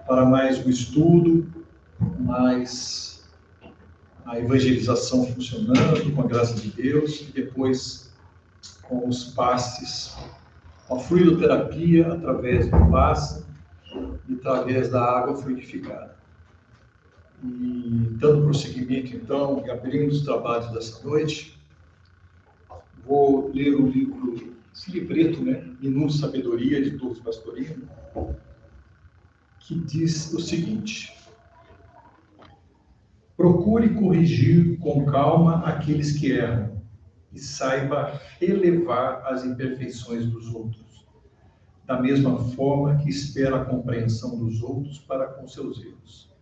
para mais o estudo, mais a evangelização funcionando, com a graça de Deus, e depois com os passes, a fluidoterapia através do passe e através da água fluidificada. E dando prosseguimento, então, e abrindo os trabalhos dessa noite, vou ler o livro, esse livreto, Minuto de Sabedoria, de Douglas Pastorino, que diz o seguinte: procure corrigir com calma aqueles que erram e saiba relevar as imperfeições dos outros, da mesma forma que espera a compreensão dos outros para com seus erros.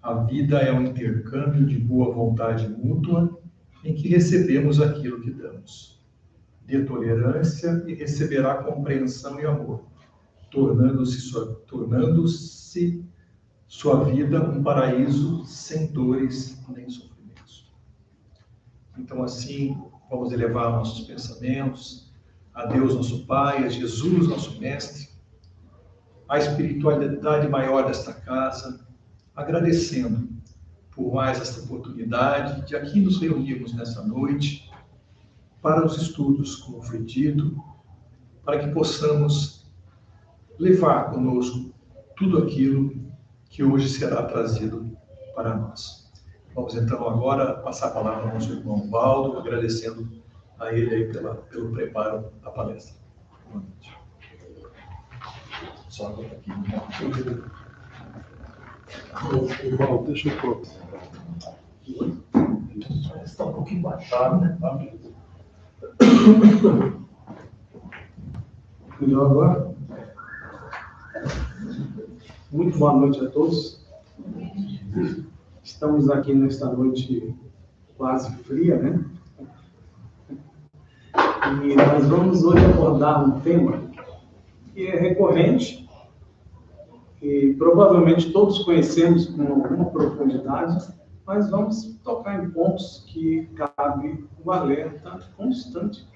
A vida é um intercâmbio de boa vontade mútua em que recebemos aquilo que damos. Dê tolerância e receberá compreensão e amor, tornando-se sua vida um paraíso sem dores nem sofrimentos. Então, assim, vamos elevar nossos pensamentos a Deus, nosso Pai, a Jesus, nosso Mestre, a espiritualidade maior desta casa, agradecendo por mais esta oportunidade de aqui nos reunirmos nessa noite para os estudos, como foi dito, para que possamos levar conosco tudo aquilo que hoje será trazido para nós. Vamos então agora passar a palavra ao nosso irmão Valdo, agradecendo a ele aí pelo preparo da palestra. Boa noite. Só agora aqui. Valdo, deixa eu pôr. Está um pouquinho baixado, né? Melhor agora? Muito boa noite a todos. Estamos aqui nesta noite quase fria, né? E nós vamos hoje abordar um tema que é recorrente e provavelmente todos conhecemos com alguma profundidade, mas vamos tocar em pontos que cabe um alerta constante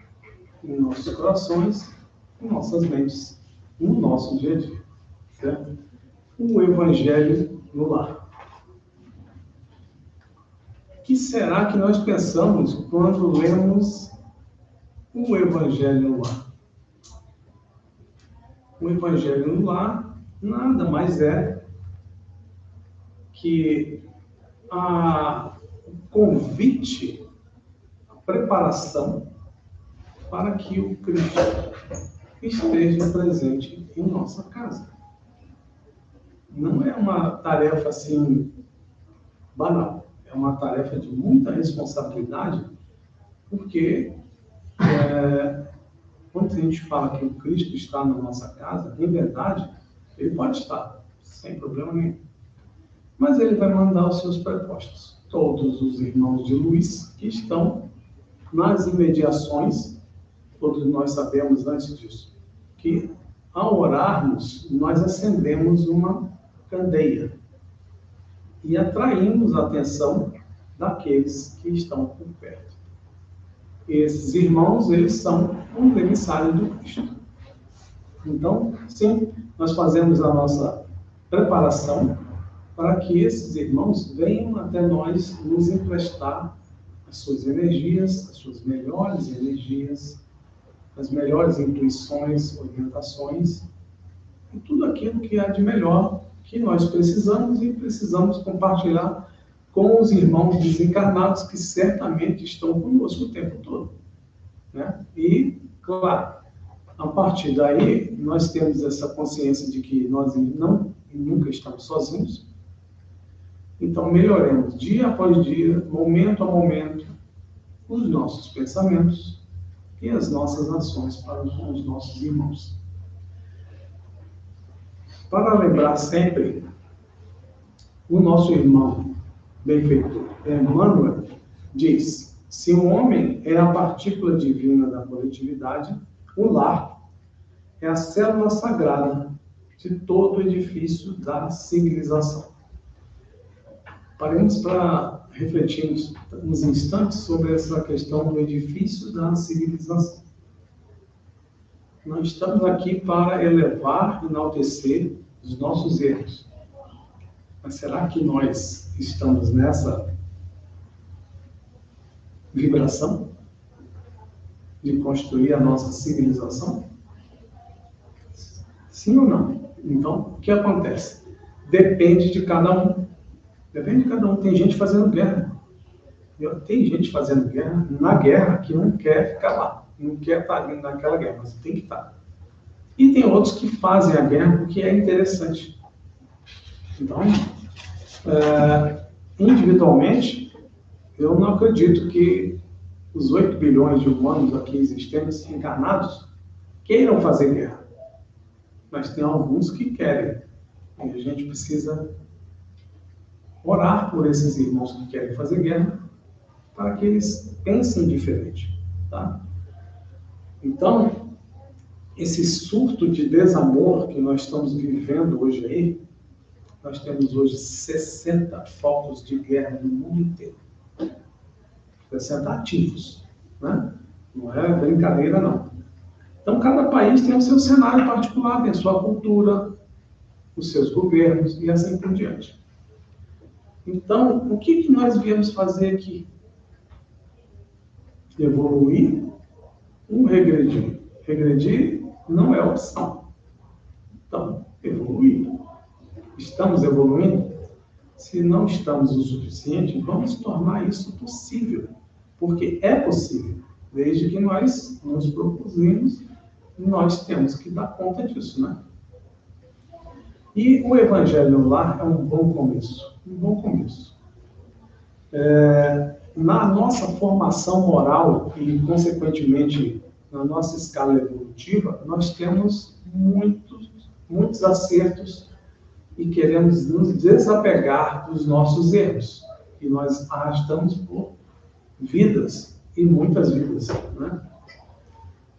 em nossos corações, em nossas mentes, no nosso dia a dia, certo? O Evangelho no lar. O que será que nós pensamos quando lemos o Evangelho no lar? O Evangelho no lar nada mais é que o convite, a preparação para que o Cristo esteja presente em nossa casa. Não é uma tarefa assim banal, é uma tarefa de muita responsabilidade, porque quando a gente fala que o Cristo está na nossa casa, em verdade, ele pode estar, sem problema nenhum. Mas ele vai mandar os seus prepostos. Todos os irmãos de luz que estão nas imediações, todos nós sabemos antes disso, que ao orarmos, nós acendemos uma candeia e atraímos a atenção daqueles que estão por perto. Esses irmãos, eles são um emissário do Cristo. Então, sim, nós fazemos a nossa preparação para que esses irmãos venham até nós nos emprestar as suas energias, as suas melhores energias, as melhores intuições, orientações, e tudo aquilo que há de melhor que nós precisamos e precisamos compartilhar com os irmãos desencarnados que certamente estão conosco o tempo todo, né? E, claro, a partir daí, nós temos essa consciência de que nós nunca estamos sozinhos. Então, melhoremos dia após dia, momento a momento, os nossos pensamentos e as nossas ações para os nossos irmãos. Para lembrar sempre, o nosso irmão benfeitor Emmanuel diz: se um homem é a partícula divina da coletividade, o lar é a célula sagrada de todo o edifício da civilização. Paremos para refletirmos uns instantes sobre essa questão do edifício da civilização. Nós estamos aqui para elevar, enaltecer dos nossos erros. Mas será que nós estamos nessa vibração de construir a nossa civilização? Sim ou não? Então, o que acontece? Depende de cada um. Depende de cada um. Tem gente fazendo guerra. Tem gente fazendo guerra na guerra que não quer ficar lá. Não quer estar naquela guerra, mas tem que estar. E tem outros que fazem a guerra porque é interessante. Então, individualmente, eu não acredito que os 8 bilhões de humanos aqui existentes, encarnados, queiram fazer guerra. Mas tem alguns que querem. E a gente precisa orar por esses irmãos que querem fazer guerra, para que eles pensem diferente. Tá? Então, esse surto de desamor que nós estamos vivendo hoje aí, nós temos hoje 60 focos de guerra no mundo inteiro. 60 ativos, né? Não é brincadeira, não. Então, cada país tem o seu cenário particular, tem a sua cultura, os seus governos e assim por diante. Então, o que nós viemos fazer aqui? Evoluir ou regredir? Regredir não é opção. Então, evoluir. Estamos evoluindo? Se não estamos o suficiente, vamos tornar isso possível. Porque é possível. Desde que nós nos propusemos, nós temos que dar conta disso, né? E o Evangelho lá é um bom começo. Um bom começo. Na nossa formação moral e, consequentemente, na nossa escala evolutiva, nós temos muitos acertos e queremos nos desapegar dos nossos erros. E nós arrastamos por vidas e muitas vidas, né?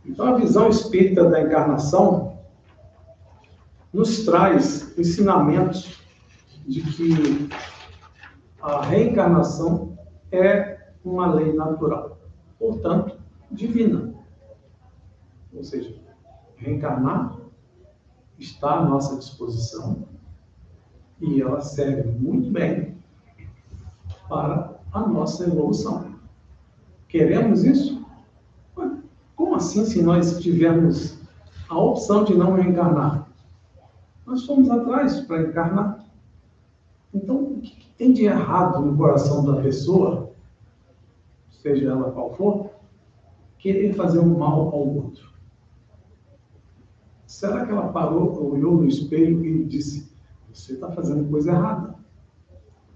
Então, a visão espírita da encarnação nos traz ensinamentos de que a reencarnação é uma lei natural, portanto, divina. Ou seja, reencarnar está à nossa disposição e ela serve muito bem para a nossa evolução. Queremos isso? Como assim, se nós tivermos a opção de não reencarnar? Nós fomos atrás para encarnar. Então, o que tem de errado no coração da pessoa, seja ela qual for, querer fazer um mal ao outro? Será que ela parou, olhou no espelho e disse: você está fazendo coisa errada?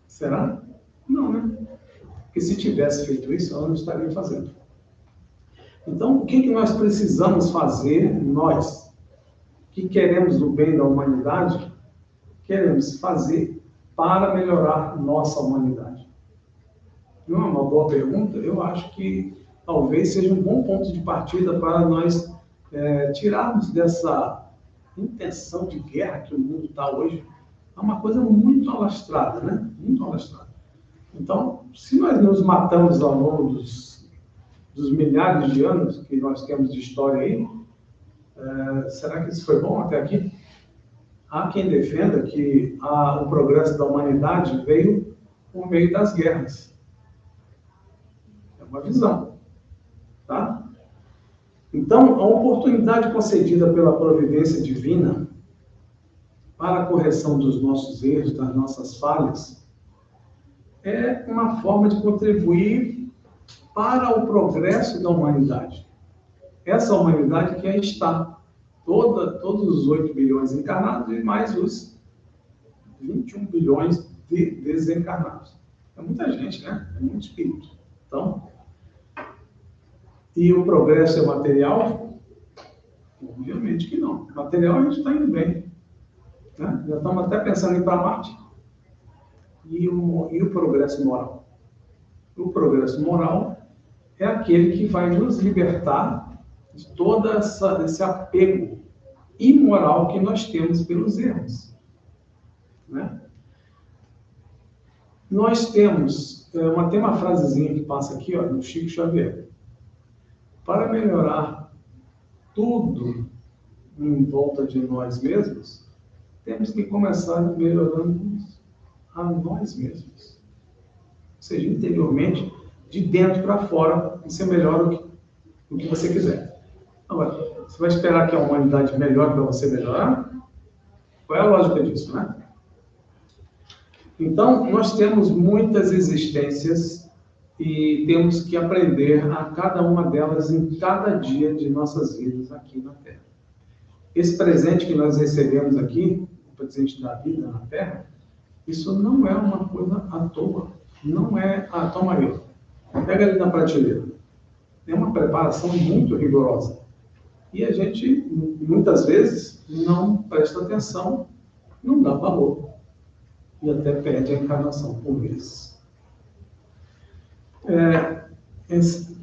Será? Não, né? Porque se tivesse feito isso, ela não estaria fazendo. Então, o que nós precisamos fazer, nós, que queremos o bem da humanidade, queremos fazer para melhorar nossa humanidade? Não é uma boa pergunta? Eu acho que talvez seja um bom ponto de partida para nós tirarmos dessa intenção de guerra que o mundo está hoje. É uma coisa muito alastrada, né? Muito alastrada. Então, se nós nos matamos ao longo dos milhares de anos que nós temos de história aí, será que isso foi bom até aqui? Há quem defenda que o progresso da humanidade veio por meio das guerras. É uma visão, tá? Então, a oportunidade concedida pela providência divina para a correção dos nossos erros, das nossas falhas, é uma forma de contribuir para o progresso da humanidade. Essa humanidade que aí está, todos os 8 bilhões encarnados e mais os 21 bilhões de desencarnados. É muita gente, né? É muito espírito. Então, e o progresso é material? Obviamente que não. Material a gente está indo bem, né? Já estamos até pensando em ir para Marte. E o progresso moral? O progresso moral é aquele que vai nos libertar de todo esse apego imoral que nós temos pelos erros, né? Nós temos, tem uma frasezinha que passa aqui, ó, do Chico Xavier. Para melhorar tudo em volta de nós mesmos, temos que começar melhorando a nós mesmos. Ou seja, interiormente, de dentro para fora, você melhora o que você quiser. Agora, você vai esperar que a humanidade melhore para você melhorar? Qual é a lógica disso, né? Então, nós temos muitas existências e temos que aprender a cada uma delas em cada dia de nossas vidas aqui na Terra. Esse presente que nós recebemos aqui, o presente da vida na Terra, isso não é uma coisa à toa. Não é, toma aí, pega ali na prateleira. É uma preparação muito rigorosa. E a gente, muitas vezes, não presta atenção, não dá valor. E até perde a encarnação por vezes.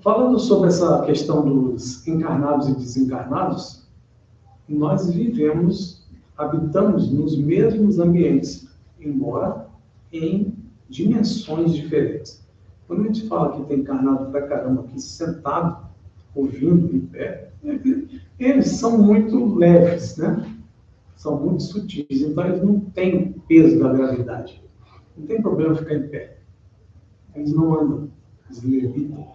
Falando sobre essa questão dos encarnados e desencarnados, nós habitamos nos mesmos ambientes, embora em dimensões diferentes. Quando a gente fala que tem encarnado pra caramba aqui sentado, ouvindo em pé, eles são muito leves, né? São muito sutis, então eles não têm peso da gravidade. Não tem problema ficar em pé. Eles não andam, eles levitam.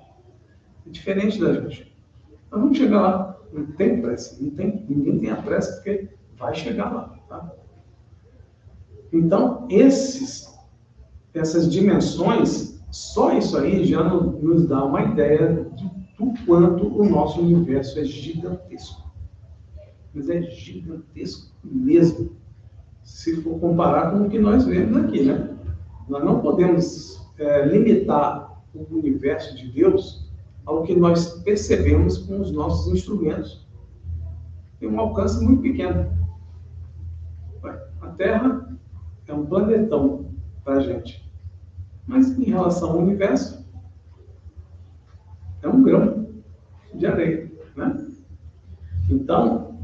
É diferente da gente. Nós vamos chegar lá, não tem pressa, ninguém tem a pressa porque vai chegar lá. Tá? Então, essas dimensões, só isso aí já nos dá uma ideia do quanto o nosso universo é gigantesco. Mas é gigantesco mesmo, se for comparar com o que nós vemos aqui, né? Nós não podemos limitar o universo de Deus ao que nós percebemos com os nossos instrumentos. Tem um alcance muito pequeno. A Terra é um planetão para a gente. Mas em relação ao universo, é um grão de areia, né? Então,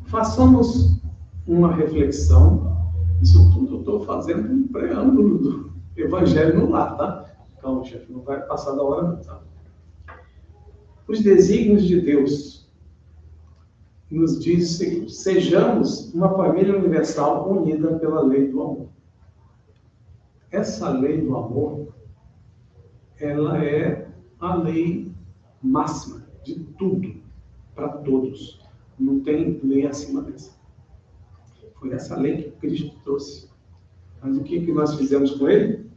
façamos uma reflexão. Isso tudo eu estou fazendo um preâmbulo do Evangelho no Lar, tá? Calma, chefe, não vai passar da hora não, tá? Os desígnios de Deus nos diz o seguinte: sejamos uma família universal unida pela lei do amor. Essa lei do amor, ela é a lei máxima de tudo, para todos. Não tem lei acima dessa. Foi essa lei que Cristo trouxe. Mas o que nós fizemos com ele?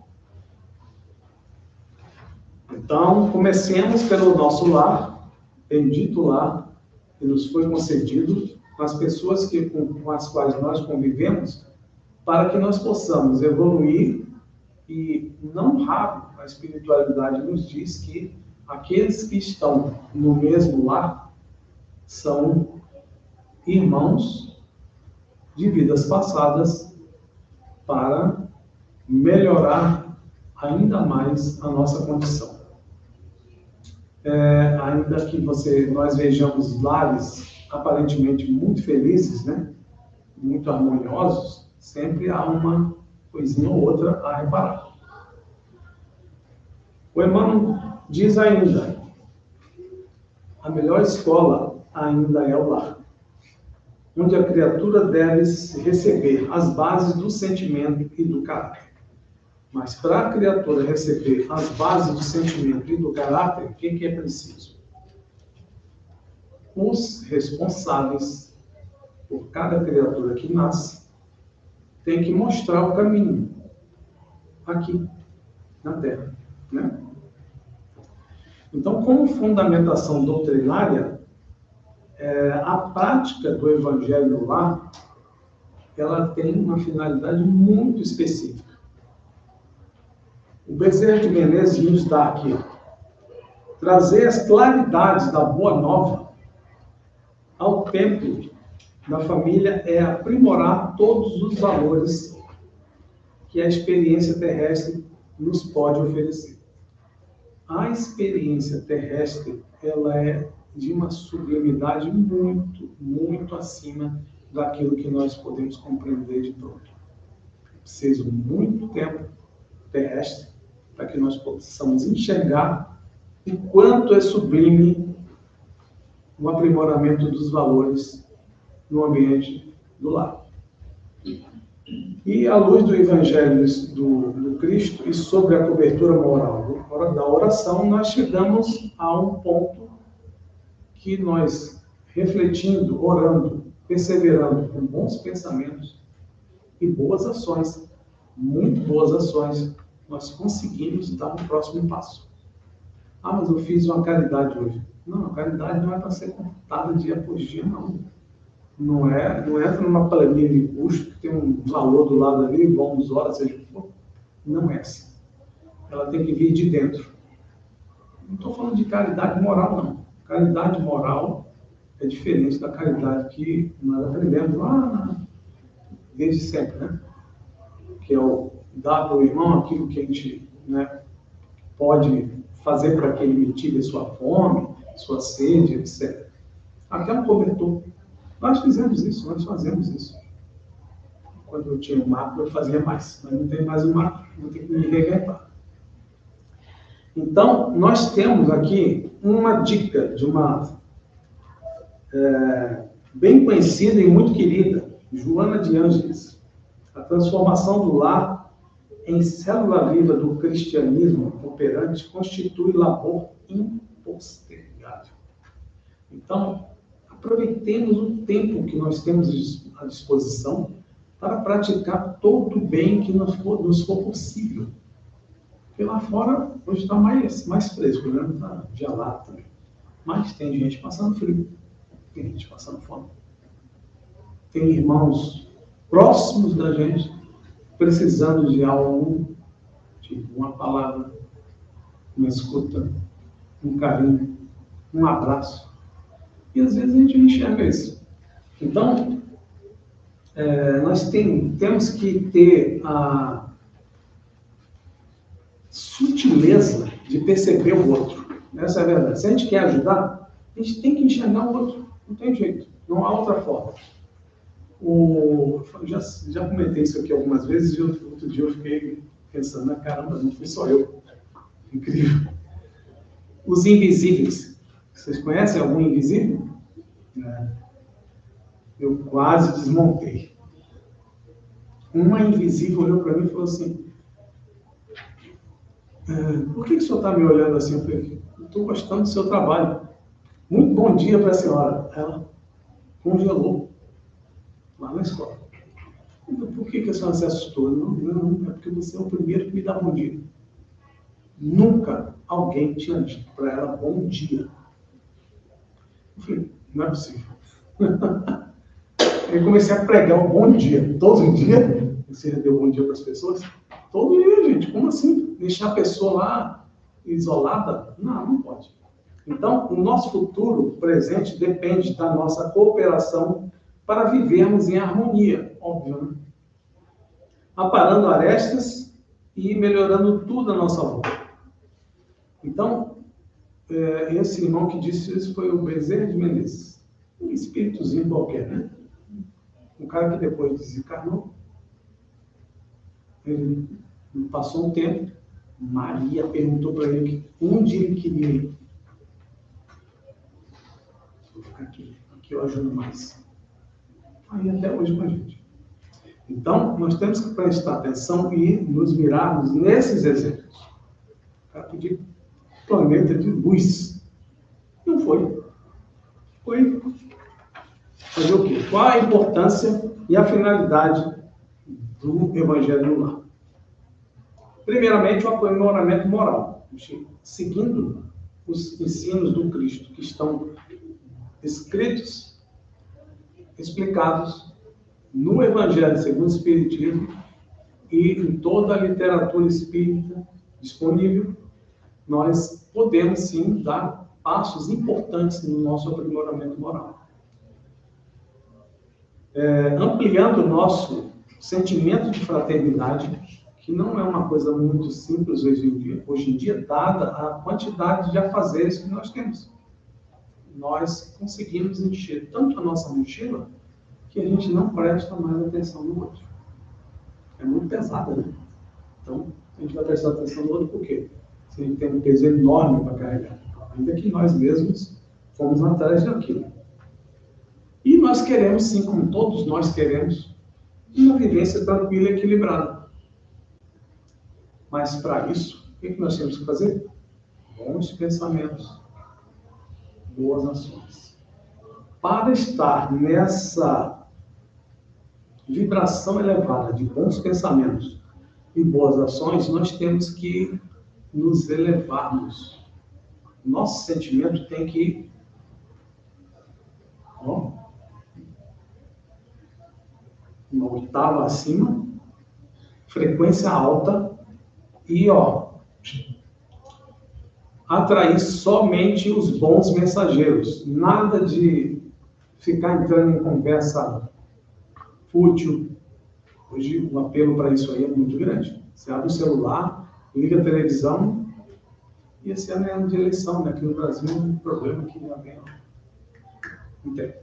Então, comecemos pelo nosso lar, bendito lar, que nos foi concedido, com as pessoas com as quais nós convivemos, para que nós possamos evoluir. E não raro a espiritualidade nos diz que aqueles que estão no mesmo lar são irmãos de vidas passadas para melhorar ainda mais a nossa condição. Ainda que nós vejamos lares aparentemente muito felizes, né? Muito harmoniosos, sempre há uma coisinha ou outra a reparar. O Emmanuel diz ainda: a melhor escola ainda é o lar, onde a criatura deve receber as bases do sentimento e do caráter. Mas para a criatura receber as bases do sentimento e do caráter, o que é preciso? Os responsáveis por cada criatura que nasce tem que mostrar o caminho aqui na Terra, né? Então, como fundamentação doutrinária, a prática do Evangelho no Lar, ela tem uma finalidade muito específica. O Bezerra de Menezes nos dá aqui: trazer as claridades da Boa Nova ao templo da família é aprimorar todos os valores que a experiência terrestre nos pode oferecer. A experiência terrestre, ela é de uma sublimidade muito, muito acima daquilo que nós podemos compreender de pronto. É preciso muito tempo terrestre para que nós possamos enxergar o quanto é sublime o aprimoramento dos valores no ambiente do lar. E à luz do Evangelho do Cristo e sobre a cobertura moral da oração, nós chegamos a um ponto que nós, refletindo, orando, perseverando com bons pensamentos e boas ações, muito boas ações, nós conseguimos dar um próximo passo. Ah, mas eu fiz uma caridade hoje. Não, a caridade não é para ser computada dia após dia, não. Não entra numa planilha de custo, que tem um valor do lado ali, vamos horas, seja o que for. Não é assim. Ela tem que vir de dentro. Não estou falando de caridade moral, não. Caridade moral é diferente da caridade que nós aprendemos lá desde sempre, né? Que é o dar para o irmão aquilo que a gente, né, pode fazer para que ele mitigue a sua fome, sua sede, etc. Até um cobertor. Nós fizemos isso, nós fazemos isso. Quando eu tinha o macro, eu fazia mais. Mas não tem mais o macro, vou ter que me reinventar. Então, nós temos aqui uma dica de uma bem conhecida e muito querida, Joana de Ângeles. A transformação do lar em célula viva do cristianismo operante constitui labor impostergável. Então, aproveitemos o tempo que nós temos à disposição para praticar todo o bem que nos for possível. Porque lá fora, hoje está mais fresco, né? Não está gelado também. Mas tem gente passando frio, tem gente passando fome. Tem irmãos próximos da gente precisando de algo, tipo uma palavra, uma escuta, um carinho, um abraço. E às vezes a gente não enxerga isso. Então, nós temos que ter a sutileza de perceber o outro. Essa é a verdade. Se a gente quer ajudar, a gente tem que enxergar o outro. Não tem jeito. Não há outra forma. Já comentei isso aqui algumas vezes e outro dia eu fiquei pensando, caramba, não fui só eu. Incrível. Os invisíveis. Vocês conhecem algum invisível? Eu quase desmontei. Uma invisível olhou para mim e falou assim, por que o senhor está me olhando assim? Eu falei, estou gostando do seu trabalho. Muito bom dia para a senhora. Ela congelou lá na escola. Então, por que a senhora se assustou? Não, é porque você é o primeiro que me dá bom dia. Nunca alguém tinha dito para ela bom dia. Eu falei, não é possível. Eu comecei a pregar um bom dia. Todo dia, você deu bom dia para as pessoas? Todo dia, gente. Como assim? Deixar a pessoa lá isolada? Não pode. Então, o nosso futuro presente depende da nossa cooperação para vivermos em harmonia, óbvio, né? Aparando arestas e melhorando tudo à nossa volta. Então, esse irmão que disse isso foi o Bezerra de Menezes. Um espíritozinho qualquer, né? Um cara que depois desencarnou. Ele passou um tempo, Maria perguntou para ele onde ele queria ir. Vou ficar aqui eu ajudo mais. Aí até hoje com a gente. Então, nós temos que prestar atenção e nos virarmos nesses exemplos. O cara pediu planeta de luz. Não foi. Foi. Fazer o quê? Qual a importância e a finalidade do Evangelho no Lar? Primeiramente, o aprimoramento moral. Seguindo os ensinos do Cristo, que estão escritos, explicados no Evangelho segundo o Espiritismo e em toda a literatura espírita disponível, nós podemos sim dar passos importantes no nosso aprimoramento moral. Ampliando o nosso sentimento de fraternidade, que não é uma coisa muito simples hoje em dia, dada a quantidade de afazeres que nós temos. Nós conseguimos encher tanto a nossa mochila que a gente não presta mais atenção no outro. É muito pesada, né? Então, a gente vai prestar atenção no outro por quê? Se a gente tem um peso enorme para carregar. Ainda que nós mesmos fomos atrás daquilo. E nós queremos, sim, como todos nós queremos, uma vivência tranquila e equilibrada. Mas para isso, o que nós temos que fazer? Bons pensamentos, boas ações. Para estar nessa vibração elevada de bons pensamentos e boas ações, nós temos que nos elevarmos. Nosso sentimento tem que uma oitava acima, frequência alta e atrair somente os bons mensageiros. Nada de ficar entrando em conversa fútil. Hoje o apelo para isso aí é muito grande. Você abre o celular, liga a televisão, e esse ano é ano de eleição, né? Aqui no Brasil é um problema que já vem. Não tem.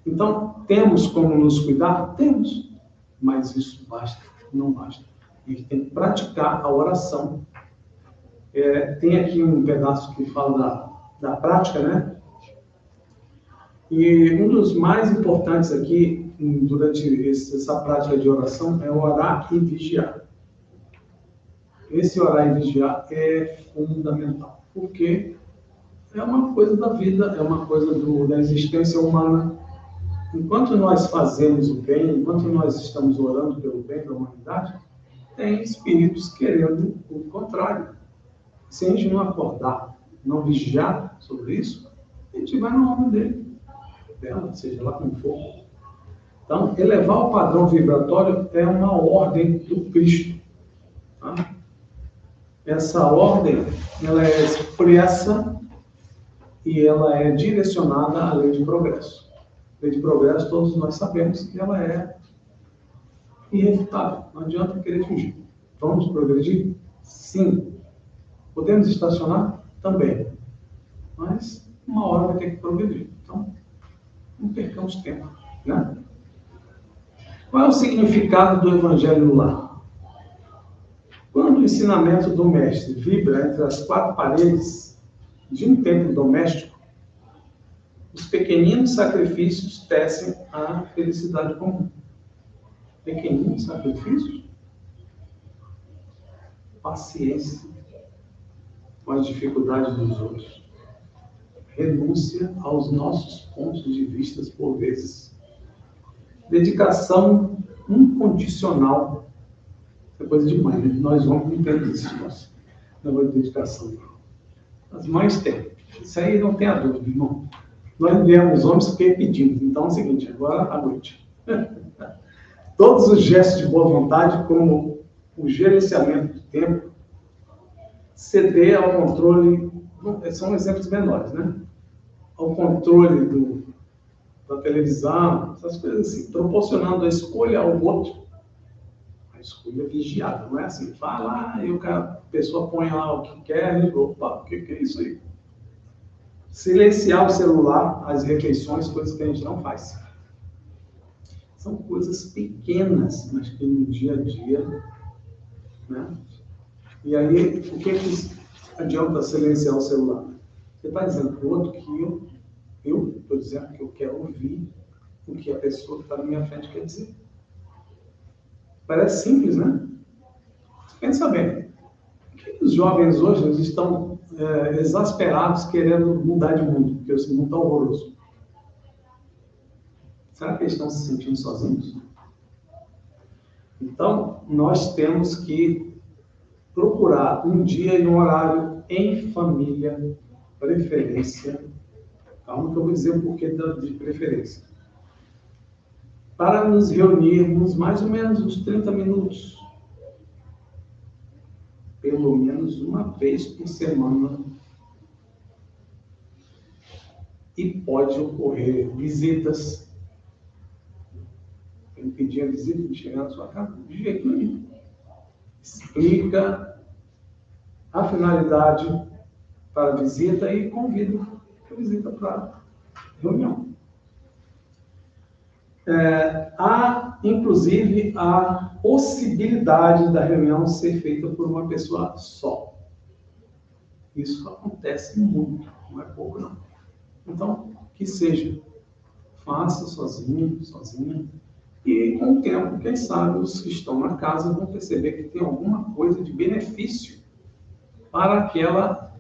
Então, temos como nos cuidar? Temos. Mas isso basta, não basta. A gente tem que praticar a oração. Tem aqui um pedaço que fala da prática, né? E um dos mais importantes aqui, durante essa prática de oração, é orar e vigiar. Esse orar e vigiar é fundamental, porque é uma coisa da vida, é uma coisa da existência humana. Enquanto nós fazemos o bem, enquanto nós estamos orando pelo bem da humanidade, tem espíritos querendo o contrário. Se a gente não acordar, não vigiar sobre isso, a gente vai no nome dela, seja lá como for. Então, elevar o padrão vibratório é uma ordem do Cristo. Tá? Essa ordem, ela é expressa e ela é direcionada à lei de progresso. Lei de progresso, todos nós sabemos que ela é irrefutável. Não adianta querer fugir. Vamos progredir? Sim. Podemos estacionar? Também. Mas uma hora vai ter que progredir. Então, não percamos tempo. Né? Qual é o significado do Evangelho no lar? Quando o ensinamento do Mestre vibra entre as quatro paredes de um templo doméstico, os pequeninos sacrifícios tecem a felicidade comum. Pequeninos sacrifícios? Paciência com as dificuldades dos outros. Renúncia aos nossos pontos de vista por vezes. Dedicação incondicional. É coisa de mãe, né? Nós vamos entender isso, nosso negócio de dedicação. As mães têm. Isso aí não tem a dúvida, irmão. Nós viemos homens porque pedimos. Então é o seguinte, agora à noite. Todos os gestos de boa vontade, como o gerenciamento do tempo, ceder ao controle, são exemplos menores, né? Ao controle da televisão, essas coisas assim, proporcionando a escolha ao outro. A escolha vigiada, não é assim, fala e a pessoa põe lá o que quer e opa, o que é isso aí? Silenciar o celular, as refeições, coisas que a gente não faz. São coisas pequenas, mas que no dia a dia, né? E aí, o que adianta silenciar o celular? Você está dizendo para o outro que eu estou dizendo que eu quero ouvir o que a pessoa que está na minha frente quer dizer. Parece simples, né? Pensa bem. Por que os jovens hoje eles estão exasperados querendo mudar de mundo? Porque esse mundo está horroroso. Será que eles estão se sentindo sozinhos? Então, nós temos que procurar um dia e um horário em família, preferência. Calma que eu vou dizer o porquê de preferência. Para nos reunirmos mais ou menos uns 30 minutos. Pelo menos uma vez por semana. E pode ocorrer visitas. Ele pedir a visita de chegar na sua casa? De jeito nenhum. Explica a finalidade para a visita e convida a visita para a reunião. Há, inclusive, a possibilidade da reunião ser feita por uma pessoa só. Isso acontece muito, não é pouco, não. Então, que seja, faça sozinho, sozinha, E, com o tempo, quem sabe, os que estão na casa vão perceber que tem alguma coisa de benefício para aquela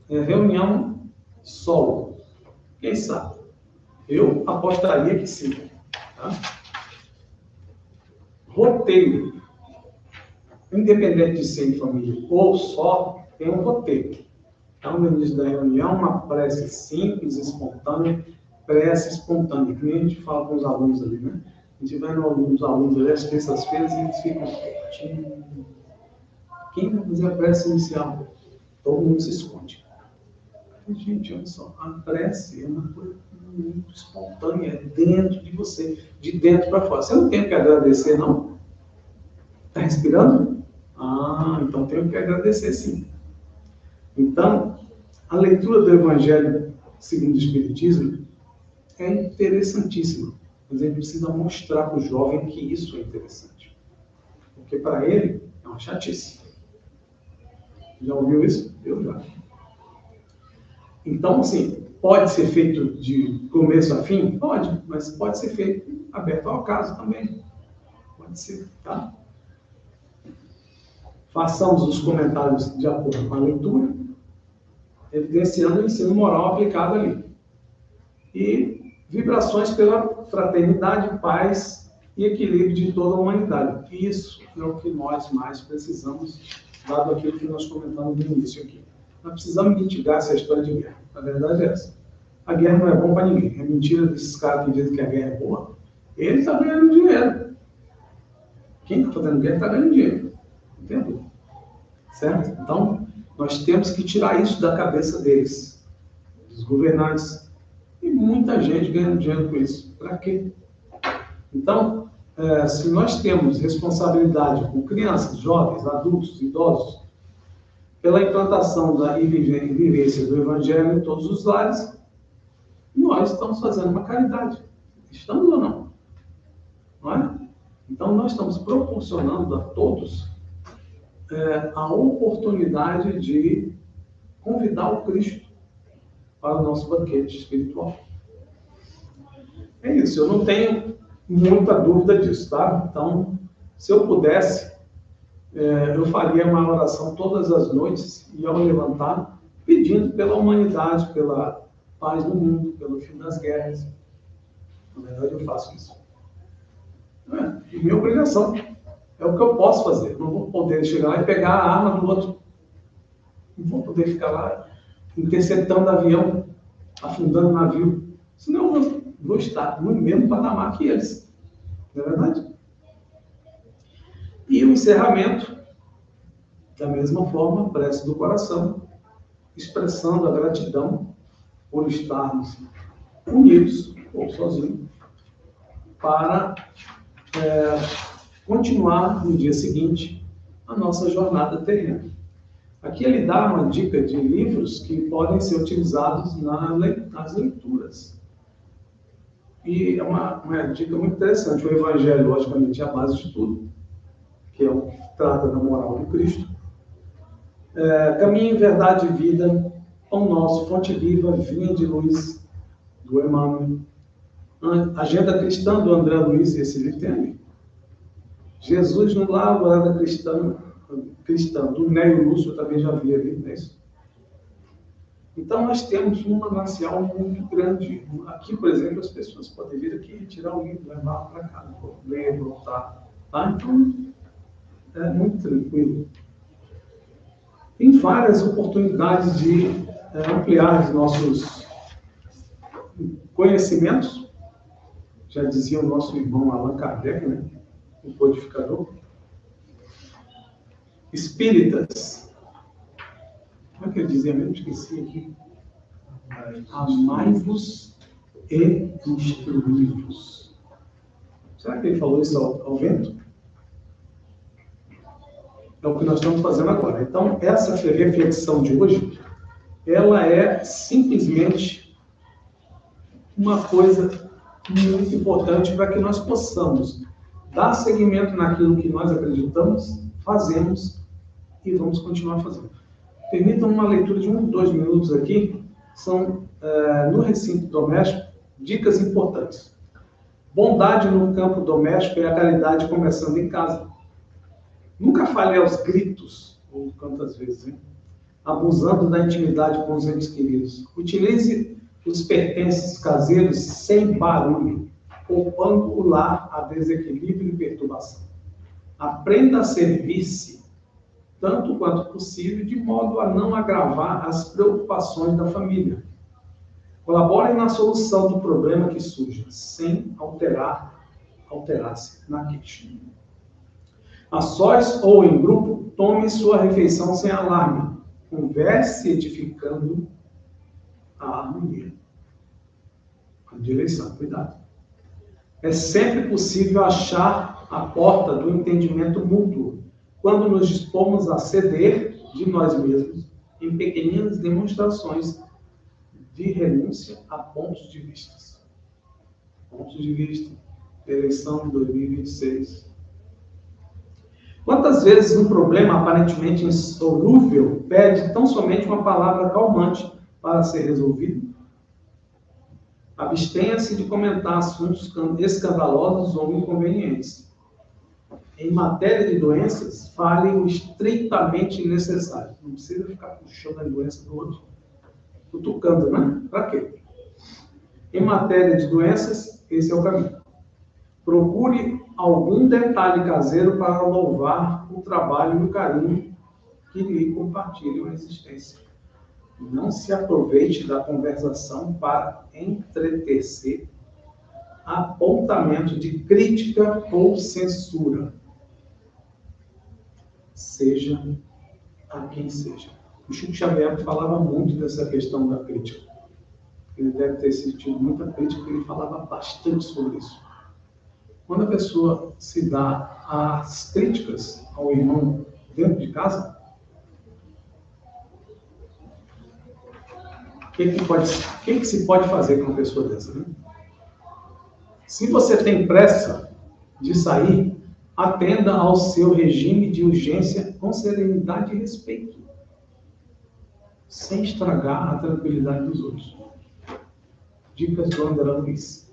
reunião solo. Quem sabe? Eu apostaria que sim. Tá? Roteiro. Independente de ser em família ou só, tem um roteiro. Então, no início da reunião, uma prece simples, espontânea, prece espontânea, que nem a gente fala com os alunos ali, né? A gente vai nos alunos ali às terças-feiras e eles ficam quietinhos. Quem vai fazer a prece inicial? Todo mundo se esconde. Gente, olha só, a prece é uma coisa muito espontânea, é dentro de você, de dentro para fora. Você não tem que agradecer, não? Está respirando? Ah, então tenho que agradecer, sim. Então, a leitura do Evangelho segundo o Espiritismo é interessantíssima. Mas a gente precisa mostrar para o jovem que isso é interessante. Porque para ele é uma chatice. Já ouviu isso? Eu já. Então, assim, pode ser feito de começo a fim? Pode, mas pode ser feito aberto ao acaso também. Pode ser, tá? Façamos os comentários de acordo com a leitura, evidenciando o ensino moral aplicado ali. E vibrações pela fraternidade, paz e equilíbrio de toda a humanidade. Isso é o que nós mais precisamos, dado aquilo que nós comentamos no início aqui. Nós precisamos mitigar essa história de guerra. A verdade é essa. A guerra não é bom para ninguém. É mentira desses caras que dizem que a guerra é boa. Ele está ganhando dinheiro. Quem está fazendo guerra está ganhando dinheiro. Entendeu? Certo? Então, nós temos que tirar isso da cabeça deles, dos governantes. E muita gente ganhando dinheiro com isso. Para quê? Então, se nós temos responsabilidade com crianças, jovens, adultos, idosos, pela implantação da vivência do Evangelho em todos os lares, nós estamos fazendo uma caridade. Estamos ou não? Não é? Então, nós estamos proporcionando a todos a oportunidade de convidar o Cristo para o nosso banquete espiritual. É isso, eu não tenho muita dúvida disso, tá? Então, se eu pudesse, eu faria uma oração todas as noites e ao levantar, pedindo pela humanidade, pela paz no mundo, pelo fim das guerras. Na verdade, eu faço isso. É minha obrigação. É o que eu posso fazer. Não vou poder chegar lá e pegar a arma do outro. Não vou poder ficar lá interceptando avião, afundando navio. Senão eu vou estar no mesmo patamar que eles. Não é verdade? E o encerramento, da mesma forma, prece do coração, expressando a gratidão por estarmos unidos, ou sozinhos, para continuar no dia seguinte a nossa jornada terrena. Aqui ele dá uma dica de livros que podem ser utilizados nas leituras. E é uma dica muito interessante. O Evangelho, logicamente, é a base de tudo, que é o que trata da moral de Cristo. Caminho, Verdade e Vida, Pão Nosso, Fonte Viva, Vinha de Luz, do Emmanuel. Agenda Cristã, do André Luiz, esse livro tem ali. Jesus no Lar, Morada Cristã, do Nélio Lúcio, eu também já vi ali, não é isso? Então, nós temos um manancial muito grande. Aqui, por exemplo, as pessoas podem vir aqui, retirar o livro, levar para casa, ler, voltar. Tá? Então, é muito tranquilo. Tem várias oportunidades de ampliar os nossos conhecimentos. Já dizia o nosso irmão Allan Kardec, né? O codificador. Espíritas. Como é que ele dizia mesmo? Esqueci aqui. Amai-vos e instruí-vos. Será que ele falou isso ao vento? É o que nós estamos fazendo agora. Então, essa reflexão de hoje, ela é simplesmente uma coisa muito importante para que nós possamos dar seguimento naquilo que nós acreditamos, fazemos e vamos continuar fazendo. Permitam uma leitura de 1 ou 2 minutos aqui, são, no recinto doméstico, dicas importantes. Bondade no campo doméstico é a caridade começando em casa. Nunca fale aos gritos, ou quantas vezes, hein? Abusando da intimidade com os entes queridos. Utilize os pertences caseiros sem barulho, poupando o lar a desequilíbrio e perturbação. Aprenda a servir-se, tanto quanto possível, de modo a não agravar as preocupações da família. Colabore na solução do problema que surja, sem alterar-se na queixa. A sós ou em grupo, tome sua refeição sem alarme. Converse edificando a harmonia. A direção, cuidado. É sempre possível achar a porta do entendimento mútuo quando nos dispomos a ceder de nós mesmos em pequeninas demonstrações de renúncia a pontos de vista. Pontos de vista. Eleição de 2026. Quantas vezes um problema aparentemente insolúvel pede tão somente uma palavra calmante para ser resolvido? Abstenha-se de comentar assuntos escandalosos ou inconvenientes. Em matéria de doenças, fale o estritamente necessário. Não precisa ficar puxando a doença do outro, cutucando, né? Para quê? Em matéria de doenças, esse é o caminho. Procure algum detalhe caseiro para louvar o trabalho e o carinho que lhe compartilham a existência. Não se aproveite da conversação para entretecer apontamento de crítica ou censura. Seja a quem seja. O Chico Xavier falava muito dessa questão da crítica. Ele deve ter sentido muita crítica, ele falava bastante sobre isso. Quando a pessoa se dá às críticas ao irmão dentro de casa, o que se pode fazer com uma pessoa dessa? Né? Se você tem pressa de sair, atenda ao seu regime de urgência com serenidade e respeito, sem estragar a tranquilidade dos outros. Dicas do André Luiz.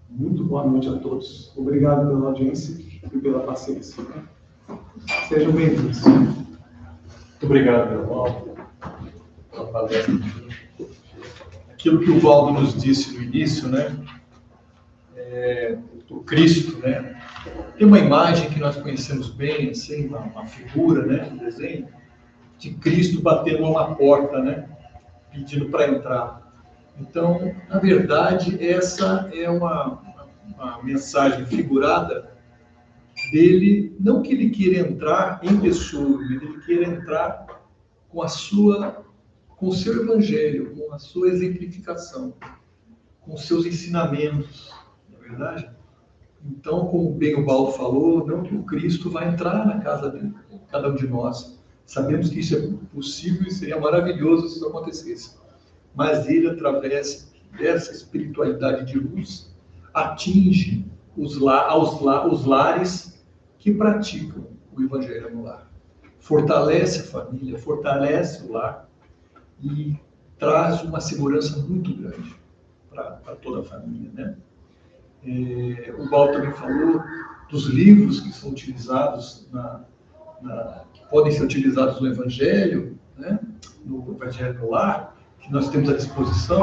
Muito boa noite a todos. Obrigado pela audiência e pela paciência. Sejam bem-vindos. Muito obrigado, meu irmão, pela palestra. Aquilo que o Valdo nos disse no início, né? O Cristo, né? Tem uma imagem que nós conhecemos bem, assim, uma figura, né? Um desenho de Cristo batendo uma porta, né? Pedindo para entrar. Então, na verdade, essa é uma mensagem figurada dele, não que ele queira entrar em pessoa, mas ele queira entrar com o seu evangelho, com a sua exemplificação, com os seus ensinamentos, não é verdade? Então, como bem o Baldo falou, não que o Cristo vai entrar na casa de cada um de nós. Sabemos que isso é possível e seria maravilhoso se isso acontecesse. Mas ele, através dessa espiritualidade de luz, atinge os lares que praticam o Evangelho no lar. Fortalece a família, fortalece o lar e traz uma segurança muito grande para toda a família, né? O Baldo também falou dos livros que são utilizados que podem ser utilizados no Evangelho, né? No Evangelho no lar, que nós temos à disposição.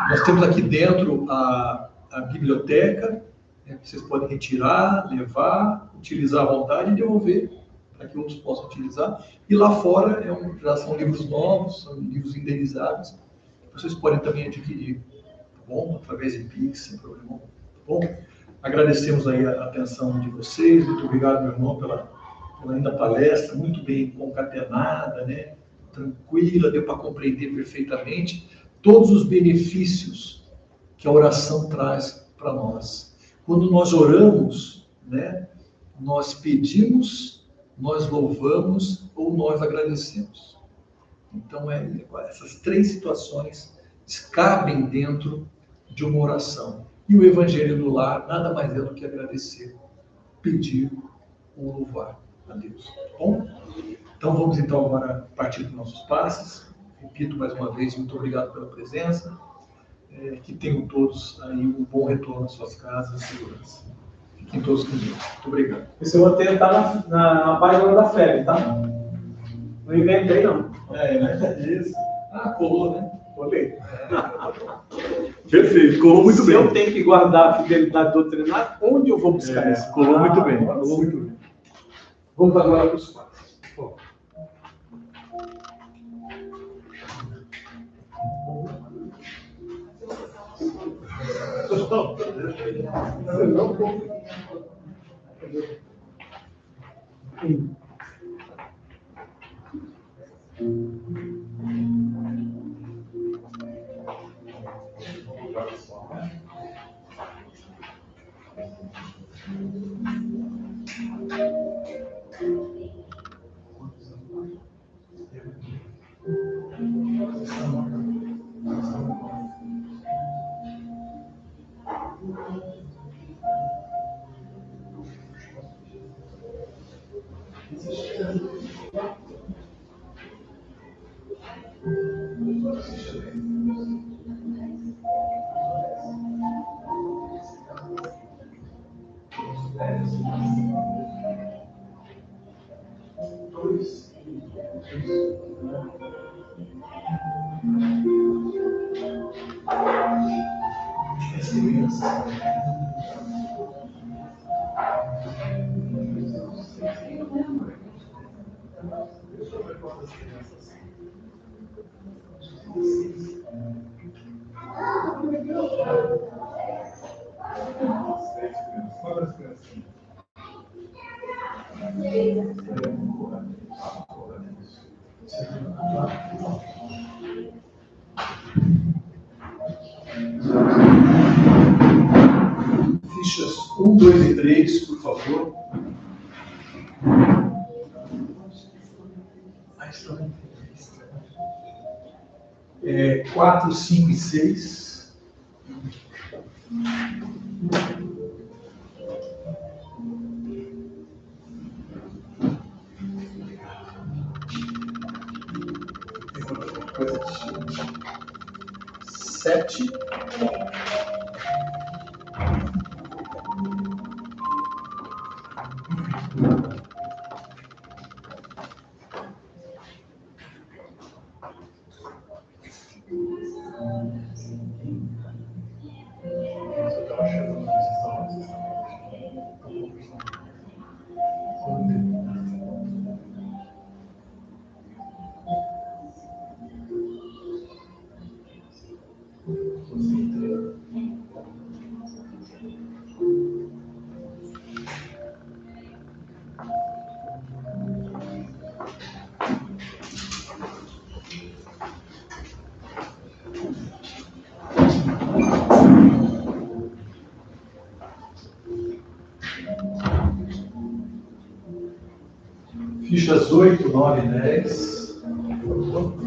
Nós temos aqui dentro a biblioteca, né? Vocês podem retirar, levar, utilizar à vontade e devolver para que outros possam utilizar. E lá fora já são livros novos, são livros indenizáveis, vocês podem também adquirir, tá bom? Através de Pix, sem problema. Tá bom? Agradecemos aí a atenção de vocês. Muito obrigado, meu irmão, pela ainda palestra, muito bem concatenada, né? Tranquila, deu para compreender perfeitamente todos os benefícios que a oração traz para nós. Quando nós oramos, né, nós pedimos, nós louvamos ou nós agradecemos. Então, essas três situações cabem dentro de uma oração. E o Evangelho no lar nada mais é do que agradecer, pedir ou louvar a Deus. Tá bom? Então, vamos então agora partir para os nossos passes. Repito mais uma vez, muito obrigado pela presença. que tenham todos aí um bom retorno às suas casas, segurança. Fiquem todos com Deus. Muito obrigado. Esse roteiro está na página da FEB, tá? Não inventei, não. Né? Isso. Colou, né? Colei. Perfeito, colou muito bem. Se eu tenho que guardar a fidelidade doutrinária, onde eu vou buscar isso? Colou muito bem. Colou muito bem. Vamos agora para os quadros. Fichas 1, 2 e 3, por favor. 4, 5 e 6. Sete. Fichas 8, 9 e 10. Por favor.